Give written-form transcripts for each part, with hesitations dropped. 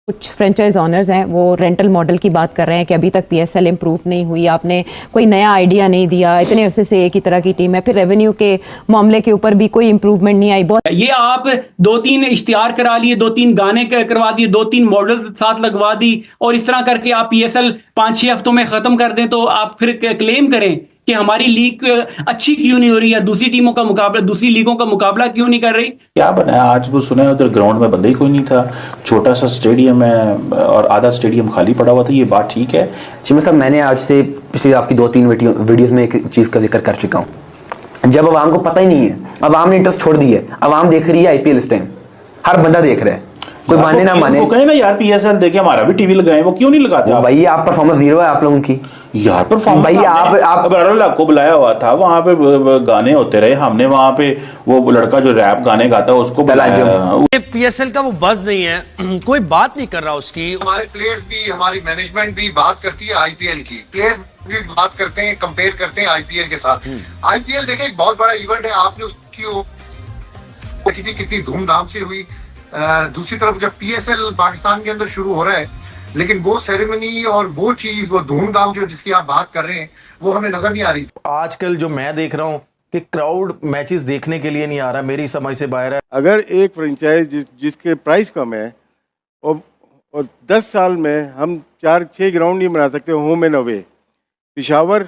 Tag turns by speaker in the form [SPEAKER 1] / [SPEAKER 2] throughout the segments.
[SPEAKER 1] कुछ franchise honours हैं वो रेंटल मॉडल की बात कर रहे हैं कि अभी तक पीएसएल इम्प्रूव नहीं हुई, आपने कोई नया आइडिया नहीं दिया, इतने अरसे से एक ही तरह की टीम है, फिर रेवेन्यू के मामले के ऊपर भी कोई इम्प्रूवमेंट नहीं आई। बहुत
[SPEAKER 2] ये आप 2-3 इश्तिहार करा लिए, 2-3 गाने करवा दिए, 2-3 मॉडल साथ लगवा दी और इस तरह करके आप पीएसएल 5-6 हफ्तों में खत्म कर दें तो आप फिर क्लेम करें कि हमारी लीग अच्छी क्यों नहीं हो रही है, दूसरी टीमों का मुकाबला, दूसरी लीगों का मुकाबला क्यों नहीं कर रही।
[SPEAKER 3] क्या बनाया आज वो सुना है, उधर ग्राउंड में बंदा ही कोई नहीं था, छोटा सा स्टेडियम है और आधा स्टेडियम खाली पड़ा हुआ था, ये बात ठीक है?
[SPEAKER 4] जी साहब, मैंने आज से पिछली आपकी 2-3 वीडियोस में एक चीज़ का जिक्र कर चुका हूँ। जब अवाम को पता ही नहीं है, अवाम ने इंटरेस्ट छोड़ दी है, अवाम देख रही है आईपीएल इस टाइम, हर बंदा देख रहा है, कोई माने ना माने।
[SPEAKER 3] वो कहे ना यार पीएसएल देखे, हमारा भी टीवी लगाए, वो क्यों नहीं लगाते?
[SPEAKER 4] भाई आप परफॉर्मेंस जीरो है आप लोगों की
[SPEAKER 3] यार। परफॉर्मेंस भाई आप लाख को बुलाया हुआ था, वहां पे गाने होते रहे, हमने वहां पे वो लड़का जो रैप गाने गाता है उसको बुलाया।
[SPEAKER 5] पीएसएल का वो बज नहीं है, कोई बात नहीं कर रहा उसकी।
[SPEAKER 6] हमारे प्लेयर्स भी, हमारी मैनेजमेंट भी बात करती है आईपीएल की, प्लेयर्स भी बात करते हैं, कंपेयर करते हैं आईपीएल के साथ। आईपीएल देखें एक बहुत बड़ा इवेंट है, आपने उसकी कितनी धूमधाम से हुई। दूसरी तरफ जब पीएसएल पाकिस्तान के अंदर शुरू हो रहा है, लेकिन वो सेरेमनी और वो चीज, वो धूमधाम जो जिसकी आप बात कर रहे हैं, वो हमें नजर नहीं आ रही।
[SPEAKER 7] आजकल जो मैं देख रहा हूँ कि क्राउड मैचेस देखने के लिए नहीं आ रहा, मेरी समझ से बाहर है।
[SPEAKER 8] अगर एक फ्रेंचाइज जिसके प्राइस कम है और 10 साल में हम 4-6 ग्राउंड नहीं बना सकते होम एंड अवे। पिशावर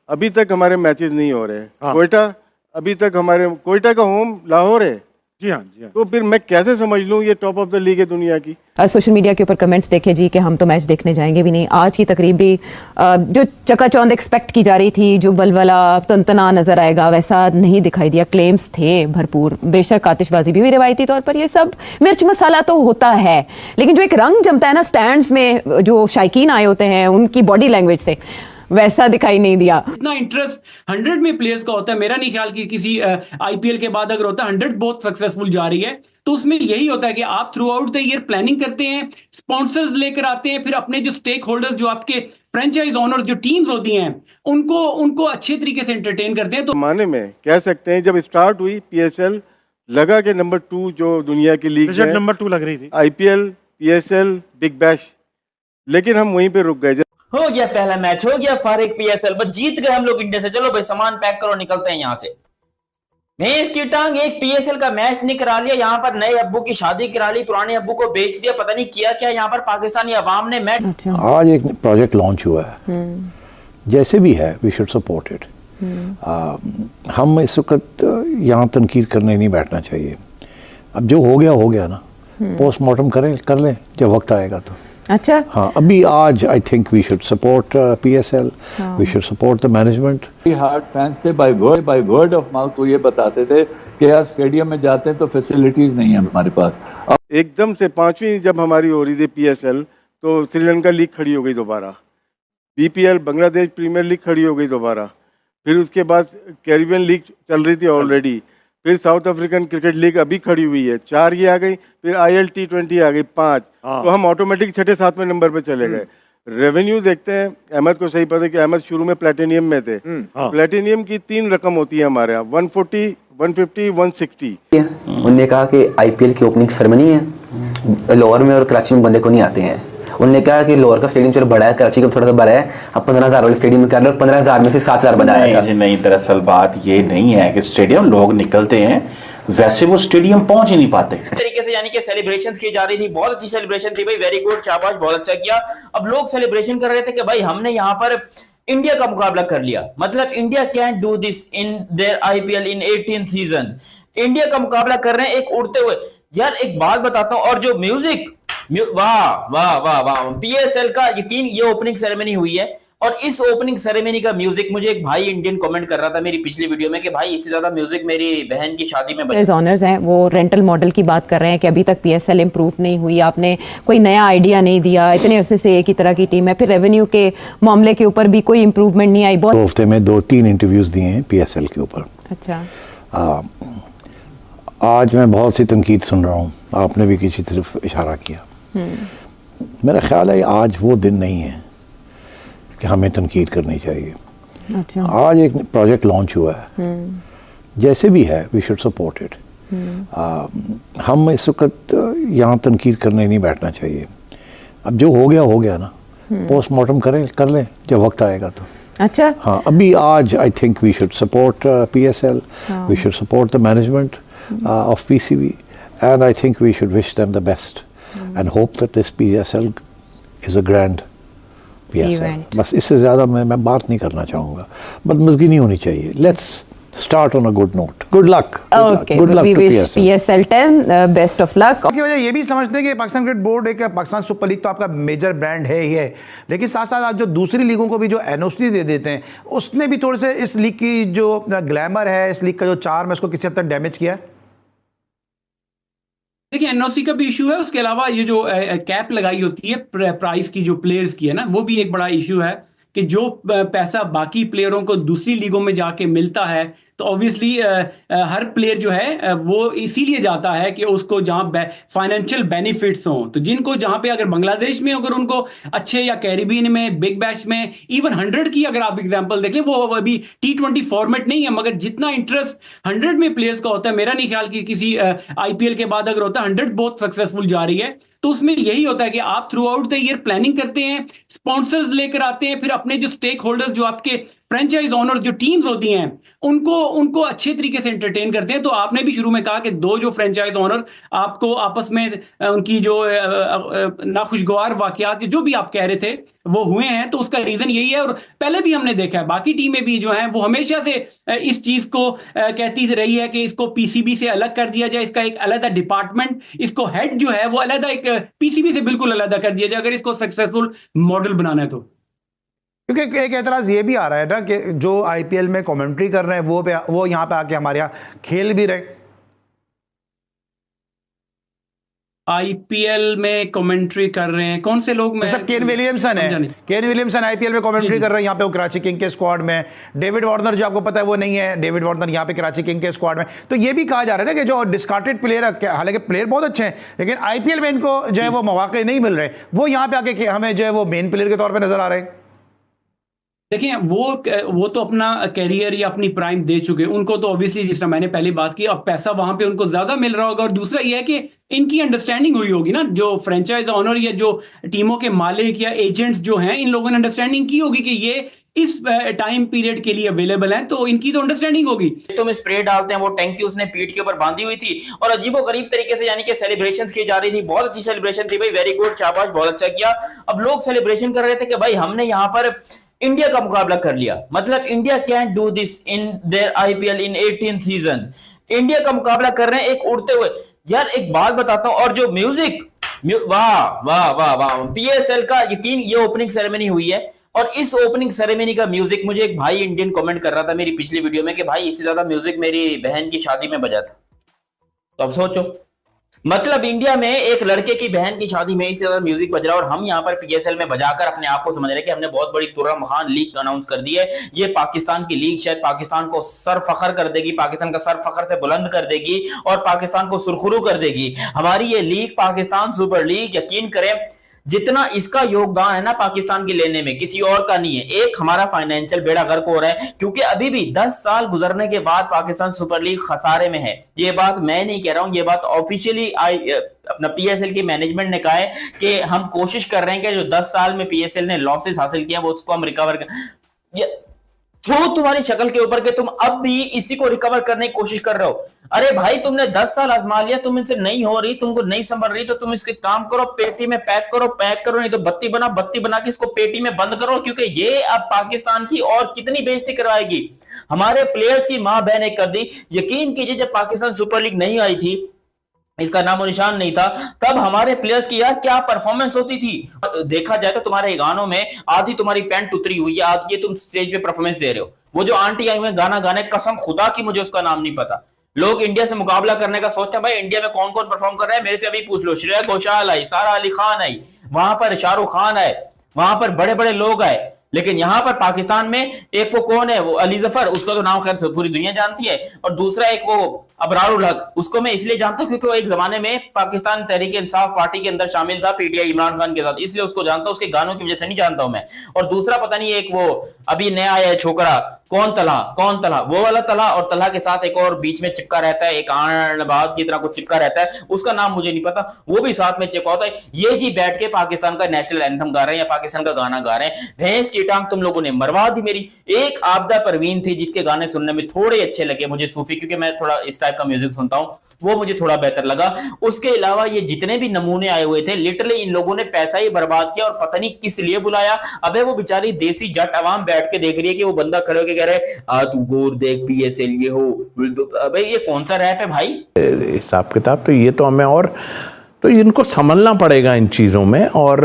[SPEAKER 8] अभी तक हमारे मैचेस नहीं हो रहे, कोयटा अभी तक हमारे, कोयटा का होम लाहौर है। जी हाँ। तो फिर मैं कैसे समझ लूँ ये टॉप ऑफ द लीग है दुनिया की।
[SPEAKER 1] सोशल मीडिया के ऊपर कमेंट्स देखे जी कि हम तो मैच देखने जाएंगे भी नहीं। आज की तकरीब भी जो चकाचौंध एक्सपेक्ट की जा रही थी, जो बलबला तनतना नजर आएगा, वैसा नहीं दिखाई दिया। क्लेम्स थे भरपूर, बेशक आतिशबाजी भी रिवायती तौर पर ये सब मिर्च मसाला तो होता है, लेकिन जो एक रंग जमता है ना स्टैंड्स में, जो शायकीन आए होते हैं उनकी बॉडी लैंग्वेज से, वैसा दिखाई नहीं दिया।
[SPEAKER 2] इतना इंटरेस्ट 100 में प्लेयर्स का होता है, मेरा नहीं ख्याल कि किसी आईपीएल के बाद अगर होता है 100 बहुत सक्सेसफुल जा रही है, तो उसमें यही होता है कि आप through out the year planning करते हैं, स्पॉन्सर्स लेकर आते हैं, फिर अपने जो स्टेक होल्डर्स, जो आपके फ्रेंचाइज ओनर, जो टीम्स होती हैं, उनको अच्छे तरीके से एंटरटेन करते हैं। तो माने
[SPEAKER 8] में कह सकते हैं जब स्टार्ट हुई पीएसएल लगा के नंबर 2 जो दुनिया की लीग है,
[SPEAKER 9] नंबर 2 लग रही थी,
[SPEAKER 8] आईपीएल, पीएसएल, बिग बैश, लेकिन हम वहीं पे रुक गए।
[SPEAKER 10] हो गया पहला मैच, हो गया फारिग पीएसएल, बस जीत गए हम लोग इंडिया से, चलो भाई सामान पैक करो निकलते हैं यहाँ से। मैं इसकी टांग एक पीएसएल का मैच नहीं करा लिया, यहाँ पर नए अब्बू की शादी करा ली, पुराने अब्बू को बेच दिया, पता नहीं किया क्या यहाँ पर पाकिस्तानी अवाम ने। मैच
[SPEAKER 11] आज एक प्रोजेक्ट लॉन्च हुआ है, जैसे भी है वी शुड सपोर्ट इट। हम इस वक्त यहाँ तनकीद करने नहीं बैठना चाहिए। अब जो हो गया ना, पोस्टमार्टम कर लें जब वक्त आएगा तो।
[SPEAKER 1] अच्छा
[SPEAKER 11] हाँ, अभी आज I think we should support PSL, we should support the management.
[SPEAKER 12] Hard fans थे, बाय वर्ड ऑफ माउथ तो ये बताते थे कि यार स्टेडियम में जाते हैं तो फैसिलिटीज नहीं है हमारे पास।
[SPEAKER 8] एकदम से 5वीं जब हमारी हो रही थी पीएसएल, तो श्रीलंका लीग खड़ी हो गई दोबारा, बीपीएल बांग्लादेश प्रीमियर लीग खड़ी हो गई दोबारा, फिर उसके बाद कैरिबियन लीग चल रही थी ऑलरेडी, फिर साउथ अफ्रीकन क्रिकेट लीग अभी खड़ी हुई है, 4 ये आ गई, फिर ILT20 आ गई 5, तो हम ऑटोमेटिक 6-7वें नंबर पे चले गए। रेवेन्यू देखते हैं, अहमद को सही पता है कि अहमद शुरू में प्लेटिनियम में थे। प्लेटिनियम की 3 रकम होती है हमारे यहाँ, 140, 150, 160।
[SPEAKER 4] उन्होंने कहा कि आईपीएल की ओपनिंग सेरेमनी है, लाहौर में और कराची में बंदे को नहीं आते हैं। उन्होंने कहा कि लाहौर का स्टेडियम चलो बड़ा है, कराची का थोड़ा सा बड़ा है, अब 15,000 वाले स्टेडियम में कर लो, 15,000 में से 7,000 बनाया था।
[SPEAKER 3] नहीं, दरअसल बात ये नहीं है कि स्टेडियम लोग निकलते हैं, वैसे वो स्टेडियम पहुंच ही नहीं पाते
[SPEAKER 10] तरीके से, यानी कि सेलिब्रेशंस की जा रही थी, बहुत अच्छी सेलिब्रेशन थी भाई, वेरी गुड, शाबाश, बहुत अच्छा किया। अब लोग सेलिब्रेशन कर रहे थे कि भाई हमने यहाँ पर इंडिया का मुकाबला कर लिया, मतलब India can do this in their IPL in 18 season. India का मुकाबला कर रहे हैं एक उड़ते हुए। यार एक बात बताता हूं, और जो म्यूजिक, वाह वाह वाह वाह, पीएसएल का यकीन, ये ओपनिंग सेरेमनी हुई है और इस ओपनिंग सेरेमनी का म्यूजिक, मुझे एक भाई इंडियन कमेंट कर रहा था मेरी पिछली वीडियो में कि भाई इससे ज्यादा म्यूजिक मेरी बहन की शादी में बजा।
[SPEAKER 1] ऑनर्स हैं वो रेंटल मॉडल की बात कर रहे हैं कि अभी तक पीएसएल इम्प्रूव नहीं हुई, आपने कोई नया आइडिया नहीं दिया, इतने अरसे से एक ही तरह की टीम है, फिर रेवेन्यू के मामले के ऊपर भी कोई इम्प्रूवमेंट नहीं आई। बहुत
[SPEAKER 11] हफ्ते में 2-3 इंटरव्यूज दिए हैं पीएसएल के ऊपर।
[SPEAKER 1] अच्छा,
[SPEAKER 11] आज मैं बहुत सी तनकीद सुन रहा हूँ, आपने भी किसी तरफ इशारा किया। मेरा ख्याल है आज वो दिन नहीं है कि हमें तनकीद करनी चाहिए।
[SPEAKER 1] अच्छा।
[SPEAKER 11] आज एक प्रोजेक्ट लॉन्च हुआ है, जैसे भी है वी शुड सपोर्ट इट। हम इस वक्त यहाँ तनकीद करने नहीं बैठना चाहिए। अब जो हो गया ना, पोस्टमार्टम कर लें जब वक्त आएगा तो।
[SPEAKER 1] अच्छा,
[SPEAKER 11] हाँ, अभी आज I think we should support PSL, we should support the management of PCB, and I think we should wish them the best and hope that this PSL is a grand PSL.
[SPEAKER 1] Event.
[SPEAKER 11] बस इससे ज़्यादा मैं बात नहीं करना चाहूँगा, बदमज़गी नहीं होनी चाहिए। Let's start on a good note. Good luck.
[SPEAKER 1] Okay,
[SPEAKER 11] Good luck
[SPEAKER 1] we
[SPEAKER 11] to
[SPEAKER 1] wish
[SPEAKER 11] PSL.
[SPEAKER 1] PSL 10 best of luck.
[SPEAKER 9] की वजह ये भी समझते हैं कि पाकिस्तान क्रिकेट बोर्ड एक पाकिस्तान सुपर लीग तो आपका मेजर ब्रांड है ही है, लेकिन साथ साथ आप जो दूसरी लीगों को भी जो NOC दे देते हैं, उसने भी थोड़े से इस लीग की जो ग्लैमर है, इस लीग का जो चार्म है, उसको किसी हद तक डैमेज किया है।
[SPEAKER 2] देखिए, NOC का भी इशू है, उसके अलावा ये जो कैप लगाई होती है प्राइस की जो प्लेयर्स की है ना, वो भी एक बड़ा इशू है कि जो पैसा बाकी प्लेयरों को दूसरी लीगों में जाके मिलता है, तो ऑब्वियसली हर प्लेयर जो है वो इसीलिए जाता है कि उसको जहां फाइनेंशियल बेनिफिट्स हों। तो जिनको जहां पे अगर बांग्लादेश में अगर उनको अच्छे, या कैरिबियन में, बिग बैश में, इवन 100 की अगर आप एग्जांपल देख लें, वो अभी T20 फॉर्मेट नहीं है, मगर जितना इंटरेस्ट 100 में प्लेयर्स का होता है, मेरा नहीं ख्याल कि किसी IPL के बाद अगर होता है, 100 बहुत सक्सेसफुल जा रही है। तो उसमें यही होता है कि आप through out the year planning करते हैं, स्पॉन्सर्स लेकर आते हैं, फिर अपने जो स्टेक होल्डर्स, जो आपके फ्रेंचाइज ओनर, जो टीम्स होती हैं, उनको अच्छे तरीके से एंटरटेन करते हैं। तो आपने भी शुरू में कहा कि 2 जो फ्रेंचाइज ओनर आपको आपस में उनकी जो नाखुशगवार वाकयात, जो भी आप कह रहे थे, वो हुए हैं, तो उसका रीजन यही है। और पहले भी हमने देखा है, बाकी टीमें भी जो हैं वो हमेशा से इस चीज को कहती रही है कि इसको PCB से अलग कर दिया जाए, इसका एक अलग डिपार्टमेंट, इसको हेड जो है वो अलग, एक PCB से बिल्कुल अलग कर दिया जाए, अगर इसको सक्सेसफुल मॉडल बनाना है तो।
[SPEAKER 9] क्योंकि एक एतराज ये भी आ रहा है ना कि जो IPL में कमेंट्री कर रहे हैं वो यहाँ पे आके हमारे यहाँ खेल भी रहे।
[SPEAKER 2] IPL में कमेंट्री कर रहे हैं कौन से लोग?
[SPEAKER 9] केन विलियमसन है, केन विलियमसन IPL में कमेंट्री कर रहे हैं यहाँ पे, वो कराची किंग के स्क्वाड में। डेविड वार्नर जो आपको पता है वो नहीं है, डेविड वार्नर यहाँ पे कराची किंग के स्क्वाड में। तो ये भी कहा जा रहा है ना कि जो डिस्कार्टेड प्लेयर है, हालांकि प्लेयर बहुत अच्छे हैं, लेकिन IPL में इनको जो है वो मौके नहीं मिल रहे, वो यहाँ पे आके हमें जो है वो मेन प्लेयर के तौर पर नजर आ रहे हैं।
[SPEAKER 2] देखिए, वो तो अपना कैरियर या अपनी प्राइम दे चुके हैं, उनको तो ऑब्वियसली, जिस तरह मैंने पहले बात की, अब पैसा वहां पे उनको ज्यादा मिल रहा होगा। और दूसरा ये है कि इनकी अंडरस्टैंडिंग हुई होगी ना, जो फ्रेंचाइज ओनर या जो टीमों के मालिक या एजेंट्स जो हैं, इन लोगों ने अंडरस्टैंडिंग की होगी कि ये इस टाइम पीरियड के लिए अवेलेबल हैं, तो इनकी तो अंडरस्टैंडिंग होगी।
[SPEAKER 10] तुम स्प्रे डालते हैं, वो टैंकी उसने पीठ के ऊपर बांधी हुई थी और अजीबोगरीब तरीके से, यानी कि सेलिब्रेशंस की जा रही थी। बहुत अच्छी सेलिब्रेशन थी भाई, वेरी गुड, शाबाश, बहुत अच्छा किया। अब लोग सेलिब्रेशन कर रहे थे कि भाई हमने यहाँ पर इंडिया का मुकाबला कर लिया, मतलब India can do this in their IPL in 18 seasons. India का मुकाबला कर रहे हैं एक उड़ते हुए। यार एक बात बताता हूं, और जो म्यूजिक, वाह वाह वाह वाह, PSL का यकीन, ये ओपनिंग सेरेमनी हुई है, और इस ओपनिंग सेरेमनी का म्यूजिक, मुझे एक भाई इंडियन कमेंट कर रहा था मेरी पिछली वीडियो में कि भाई इससे ज्यादा म्यूजिक मेरी बहन की शादी में बजा था। तो अब सोचो, मतलब इंडिया में एक लड़के की बहन की शादी में इससे ज्यादा म्यूजिक बज रहा है, और हम यहाँ पर PSL में बजाकर अपने आप को समझ रहे हैं कि हमने बहुत बड़ी तुर्रम खान लीग अनाउंस कर दी है। ये पाकिस्तान की लीग शायद पाकिस्तान को सर फखर कर देगी, पाकिस्तान का सर फखर से बुलंद कर देगी और पाकिस्तान को सुरखरू कर देगी। हमारी ये लीग, पाकिस्तान सुपर लीग, यकीन करें जितना इसका योगदान है ना पाकिस्तान के लेने में, किसी और का नहीं है। एक हमारा फाइनेंशियल बेड़ा गर्क हो रहा है, क्योंकि अभी भी 10 साल गुजरने के बाद पाकिस्तान सुपर लीग खसारे में है। ये बात मैं नहीं कह रहा हूं, ये बात ऑफिशियली अपना PSL की मैनेजमेंट ने कहा है कि हम कोशिश कर रहे हैं कि जो 10 साल में PSL ने लॉसेस हासिल किया वो उसको हम रिकवर कर। तुम्हारी शक्ल के ऊपर के तुम अब भी इसी को रिकवर करने की कोशिश कर रहे हो। अरे भाई, तुमने 10 साल आजमा लिया, तुम इनसे नहीं हो रही, तुमको नहीं संभल रही, तो तुम इसके काम करो, पेटी में पैक करो, नहीं तो बत्ती बना के इसको पेटी में बंद करो, क्योंकि ये अब पाकिस्तान की और कितनी बेइज्जती करवाएगी। हमारे प्लेयर्स की मां बहन एक कर दी। यकीन कीजिए, जब पाकिस्तान सुपर लीग नहीं आई थी, इसका नामो निशान नहीं था, तब हमारे प्लेयर्स की यार क्या परफॉर्मेंस होती थी। देखा जाए तो तुम्हारे गानों में आधी तुम्हारी पैंट उतरी हुई है, आधी तुम स्टेज पे परफॉर्मेंस दे रहे हो। वो जो आंटी आई हुई गाना गाने, कसम खुदा की मुझे उसका नाम नहीं पता। लोग इंडिया से मुकाबला करने का सोचते हैं, भाई इंडिया में कौन कौन परफॉर्म कर रहा है, मेरे से अभी पूछ लो। श्रेया घोषाल आई, सारा अली खान आई, वहां पर शाहरुख खान आए, वहां पर बड़े बड़े लोग आए। लेकिन यहां पर पाकिस्तान में एक वो कौन है, वो अली जफर, उसका तो नाम खैर पूरी दुनिया जानती है, और दूसरा एक वो अबरारुल हक, उसको मैं इसलिए जानता हूं क्योंकि वो एक जमाने में पाकिस्तान तहरीक इंसाफ पार्टी के अंदर शामिल था, पीटीआई इमरान खान के साथ, इसलिए उसको जानता हूं, उसके गानों की वजह से नहीं जानता हूं मैं। और दूसरा पता नहीं एक वो अभी नया आया है छोकरा, कौन तला, वो वाला तला, और तला के साथ एक और बीच में चिपका रहता है, एक आणबाद की तरह कुछ चिपका रहता है, उसका नाम मुझे नहीं पता, वो भी साथ में चिपका होता है। ये जी बैठ के पाकिस्तान का नेशनल एंथम गा रहे हैं या पाकिस्तान का गाना गा रहे हैं। भैंस की टांग तुम लोगों ने मरवा दी मेरी। एक आबदा परवीन थी जिसके गाने सुनने में थोड़े अच्छे लगे मुझे, सूफी, क्योंकि मैं थोड़ा इस टाइप का म्यूजिक सुनता हूं, वो मुझे थोड़ा बेहतर लगा। उसके अलावा ये जितने भी नमूने आए हुए थे, लिटरली इन लोगों ने पैसा ही बर्बाद किया और पता नहीं किस लिए बुलाया। अबे वो बेचारी देसी जट आवाम बैठ के देख रही है कि वो बंदा खड़े होकर कह रहे तू गोर देख पीएसएल ये हो। अबे ये कौन सा रैप है भाई?
[SPEAKER 13] हिसाब किताब तो ये तो हमें, और तो इनको समझना पड़ेगा इन चीज़ों में। और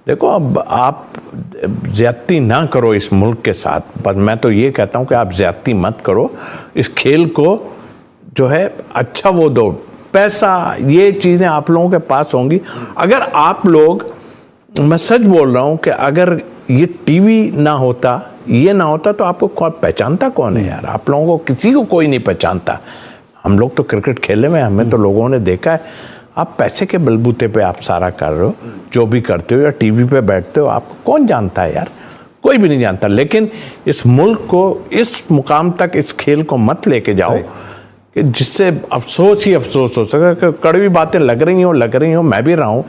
[SPEAKER 13] देखो अब आप ज्यादती ना करो इस मुल्क के साथ, बस मैं तो ये कहता हूँ कि आप ज्यादती मत करो, इस खेल को जो है अच्छा वो दो, पैसा ये चीज़ें आप लोगों के पास होंगी। अगर आप लोग, मैं सच बोल रहा हूँ कि अगर ये टीवी ना होता, ये ना होता तो आपको कौन पहचानता, कौन है यार? आप लोगों को किसी को कोई नहीं पहचानता। हम लोग तो क्रिकेट खेले में, हमें तो लोगों ने देखा है। आप पैसे के बलबूते पे आप सारा कर रहे हो, जो भी करते हो, या टीवी पे बैठते हो, आपको कौन जानता है यार? कोई भी नहीं जानता। लेकिन इस मुल्क को इस मुकाम तक इस खेल को मत लेके जाओ कि जिससे अफसोस ही अफसोस हो सके। कड़वी बातें लग रही हो, मैं भी रहा हूँ।